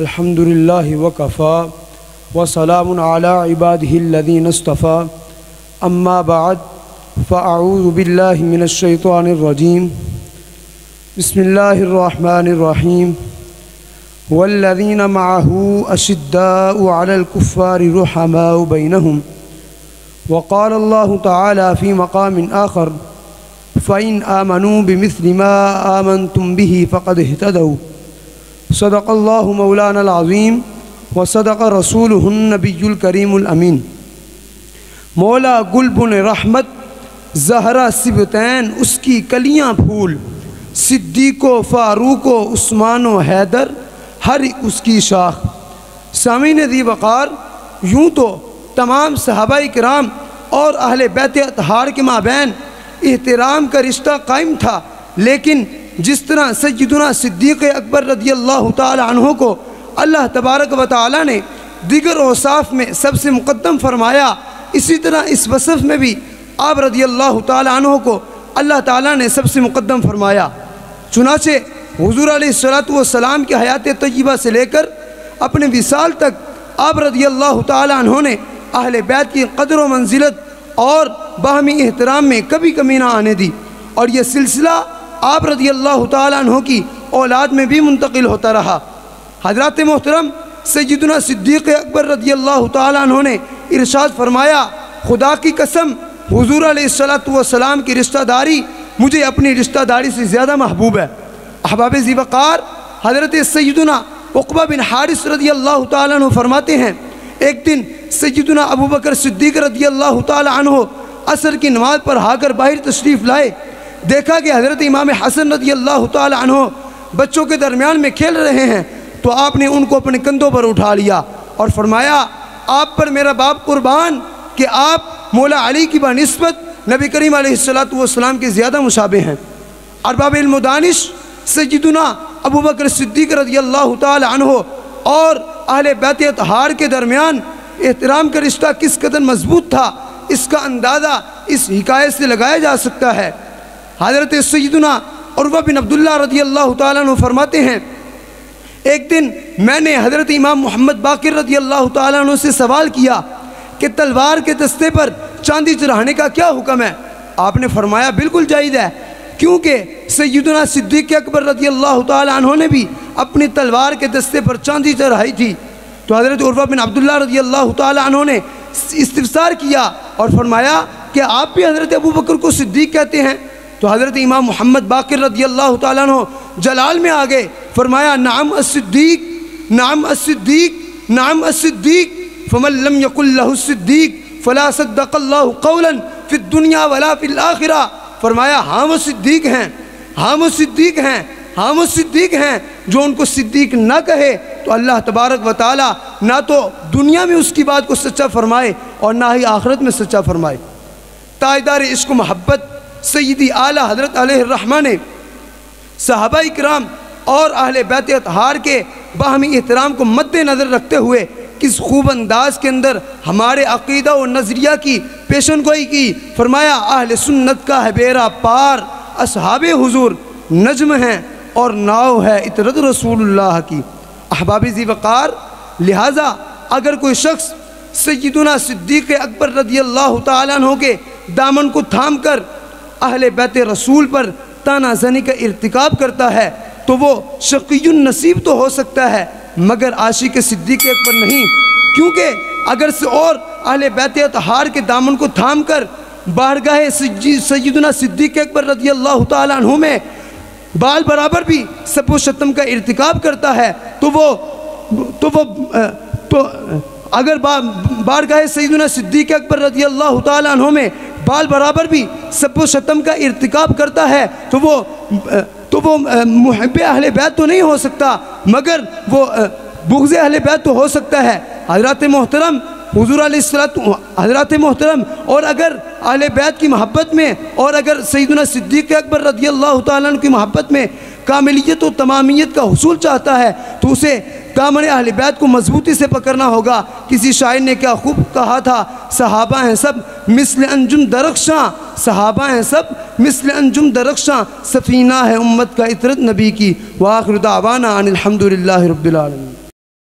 الحمد للہ وکفا وسلام علی عبادہ الذین اصطفیٰ اما بعد فاعوذ باللہ من الشیطان الرجیم بسم اللہ الرحمن الرحیم والذین معه اشداء علی الکفار رحماء بینہم وقال اللہ تعالی فی مقام آخر فإن آمنوا بمثل ما آمنتم به فقد اهتدوا صدق اللہ مولانا العظیم وصدق رسولہ النبی الکریم الامین۔ مولا گل بن رحمت زہرا صبتین اس کی کلیاں پھول، صدیق و فاروق و عثمان و حیدر ہر اس کی شاخ۔ سامعین ذی وقار، یوں تو تمام صحابہ کرام اور اہل بیت اطہار کے مابین احترام کا رشتہ قائم تھا، لیکن جس طرح سیدنا صدیق اکبر رضی اللہ تعالی عنہ کو اللہ تبارک و تعالی نے دیگر اوصاف میں سب سے مقدم فرمایا، اسی طرح اس وصف میں بھی آپ رضی اللہ تعالی عنہ کو اللہ تعالی نے سب سے مقدم فرمایا۔ چنانچہ حضور علیہ السلام کی حیات طیبہ سے لے کر اپنے وصال تک آپ رضی اللہ تعالی عنہ نے اہل بیت کی قدر و منزلت اور باہمی احترام میں کبھی کمی نہ آنے دی، اور یہ سلسلہ آپ رضی اللہ تعالیٰ عنہ کی اولاد میں بھی منتقل ہوتا رہا۔ حضرات محترم، سیدنا صدیق اکبر رضی اللہ تعالیٰ عنہ نے ارشاد فرمایا، خدا کی قسم حضور علیہ السلام کی رشتہ داری مجھے اپنی رشتہ داری سے زیادہ محبوب ہے۔ احباب ذی وقار، حضرت سیدنا عقبہ بن حارث رضی اللہ تعالیٰ عنہ فرماتے ہیں، ایک دن سیدنا ابو بکر صدیق رضی اللہ تعالیٰ عنہ عصر کی نماز پر ہا کر باہر تشریف لائے۔ دیکھا کہ حضرت امام حسن رضی اللہ تعالی عنہ بچوں کے درمیان میں کھیل رہے ہیں، تو آپ نے ان کو اپنے کندھوں پر اٹھا لیا اور فرمایا، آپ پر میرا باپ قربان کہ آپ مولا علی کی بنسبت نبی کریم علیہ السلام کے زیادہ مشابہ ہیں۔ ارباب علم و دانش، سیدنا ابو بکر صدیق رضی اللہ تعالی عنہ اور اہل بیت اطہار کے درمیان احترام کا رشتہ کس قدر مضبوط تھا، اس کا اندازہ اس حکایت سے لگایا جا سکتا ہے۔ حضرت سیدنا عروہ بن عبداللہ رضی اللہ تعالیٰ عنہ فرماتے ہیں، ایک دن میں نے حضرت امام محمد باقر رضی اللہ تعالیٰ عنہ سے سوال کیا کہ تلوار کے دستے پر چاندی چڑھانے کا کیا حکم ہے؟ آپ نے فرمایا بالکل جائز ہے، کیونکہ سیدنا صدیق اکبر رضی اللہ تعالیٰ عنہ نے بھی اپنی تلوار کے دستے پر چاندی چڑھائی تھی۔ تو حضرت عروہ بن عبداللہ رضی اللہ تعالیٰ عنہ نے استفسار کیا اور فرمایا کہ آپ بھی حضرت ابو بکر کو صدیق کہتے ہیں؟ تو حضرت امام محمد باقر رضی اللہ تعالیٰ عنہ جلال میں آگئے، فرمایا، نعم الصدیق، نعم الصدیق، نعم الصدیق، فمن لم یقل لہ الصدیق فلا صدق اللہ قولا فی الدنیا ولا فی الآخرہ۔ فرمایا، ہاں وہ صدیق ہیں، ہاں وہ صدیق ہیں، ہاں وہ صدیق ہیں، جو ان کو صدیق نہ کہے تو اللہ تبارک و تعالی نہ تو دنیا میں اس کی بات کو سچا فرمائے اور نہ ہی آخرت میں سچا فرمائے۔ تاجدار عشق و محبت سیدی اعلیٰ حضرت علیہ الرحمہ نے صحابہ کرام اور اہل بیت اطہار کے باہمی احترام کو مد نظر رکھتے ہوئے کس خوب انداز کے اندر ہمارے عقیدہ و نظریہ کی پیشن گوئی کی۔ فرمایا، اہل سنت کا ہے بیڑا پار، اصحاب حضور نجم ہیں اور ناؤ ہے اطرت رسول اللہ کی۔ احباب ذی وقار، لہٰذا اگر کوئی شخص سیدنا صدیق اکبر رضی اللہ تعالیٰ عنہ کے دامن کو تھام کر اہل بیت رسول پر تانا زنی کا ارتکاب کرتا ہے تو وہ شقی النصیب تو ہو سکتا ہے مگر عاشق صدیق اکبر نہیں، کیونکہ اگر سے اور اہل بیت اطہار کے دامن کو تھام کر بارگاہ سیدنا صدیق اکبر رضی اللہ تعالیٰ عنہ میں بال برابر بھی سب و شتم کا ارتکاب کرتا ہے تو اگر بارگاہ سیدنا صدیق اکبر رضی اللہ تعالیٰ عنہ میں بال برابر بھی سب و شتم کا ارتکاب کرتا ہے تو وہ محب اہل بیت تو نہیں ہو سکتا مگر وہ بغض اہل بیت تو ہو سکتا ہے۔ حضرات محترم، حضور علیہ السلام، حضرات محترم، اور اگر اہل بیت کی محبت میں اور اگر سیدنا صدیق اکبر رضی اللہ تعالیٰ عنہ کی محبت میں کاملیت و تمامیت کا حصول چاہتا ہے تو اسے دامن اہل بیت کو مضبوطی سے پکڑنا ہوگا۔ کسی شاعر نے کیا خوب کہا تھا، صحابہ ہیں سب مثل انجم درخشاں، صحابہ ہیں سب مثل انجم درخشاں، سفینہ ہے امت کا عطرت نبی کی۔ وآخر دعوانا ان الحمدللہ رب العالمین۔